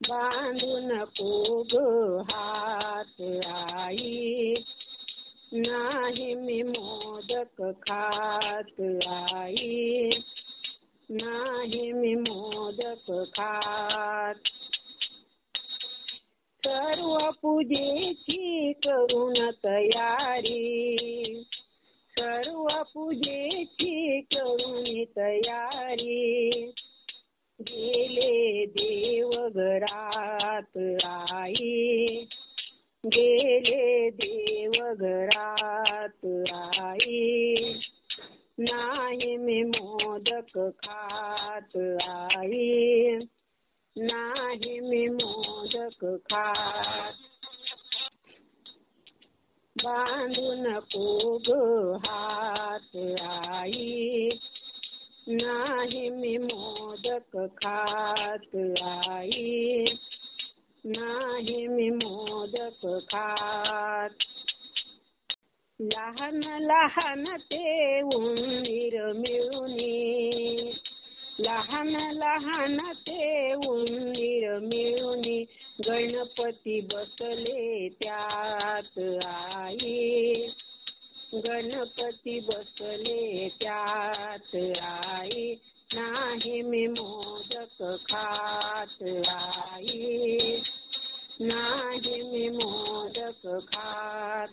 बांधू नको ग हात आई, नाही मी मोदक खात आई, नाही मी मोदक खात. सर्व पूजेची करून तयारी, सर्व पूजेची करून तयारी, गेले देवघरात आई, गेले देवघरात आई, नाही मी मोदक खात आई, नाही मी मोदक खात. बांधू नको ग हात आई, नाही मी मोदक खात आई, नाही मी मोदक खात. लहान लहान ते उंदीर मिळूनी, लहान लहान ते उंदीर मिळूनी, गणपती बसले त्यात आई, गणपती बसले त्यात आई, नाही मी मोदक खात आई, नाही मी मोदक खात.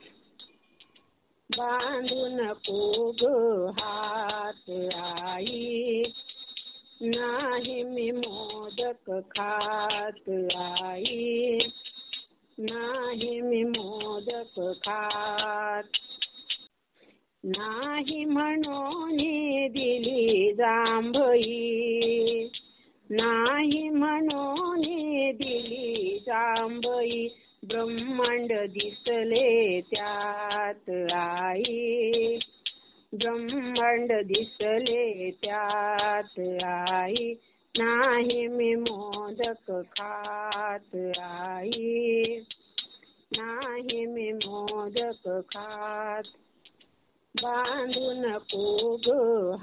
बांधू नको ग हात आई, नाही मी मोदक खात आई, नाही मी मोदक खात. नाही म्हणून दिली जांभई, नाही म्हणून दिली जांभई, ब्रह्मांड दिसले त्यात आई, ब्रह्मांड दिसले त्यात आई, नाही मी मोदक खात आई, नाही मी मोदक खात. बांधू नको ग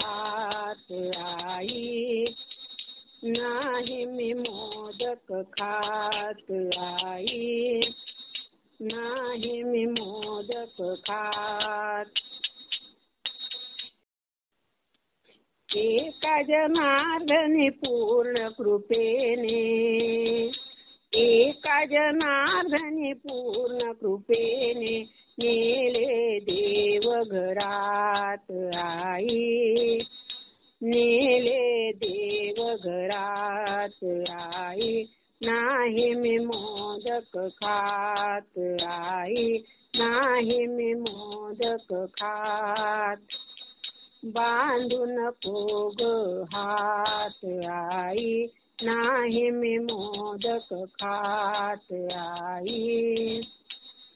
हात आई, नाही मी मोदक खात आई, नाही मी मोदक खात. एका जनार्दनी पूर्ण कृपेने, एका जनार्दनी पूर्ण कृपेने, नेले देवघरात आई, नेले देवघरात आई, नाही मी मोदक खात आई, नाही मी मोदक खात. बांधू नको ग हात आई, नाही मी मोदक खात आई,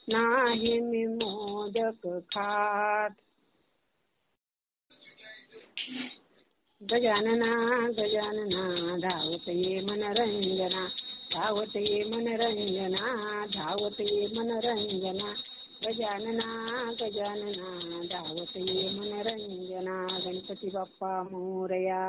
नाही मी मोदक खात. गजानना गजानना धावत ये मनरंजना, धावत ये मनरंजना, धावत ये मनरंजना, गजानना गजानना धावत ये मनरंजना. गणपती बाप्पा मोरया.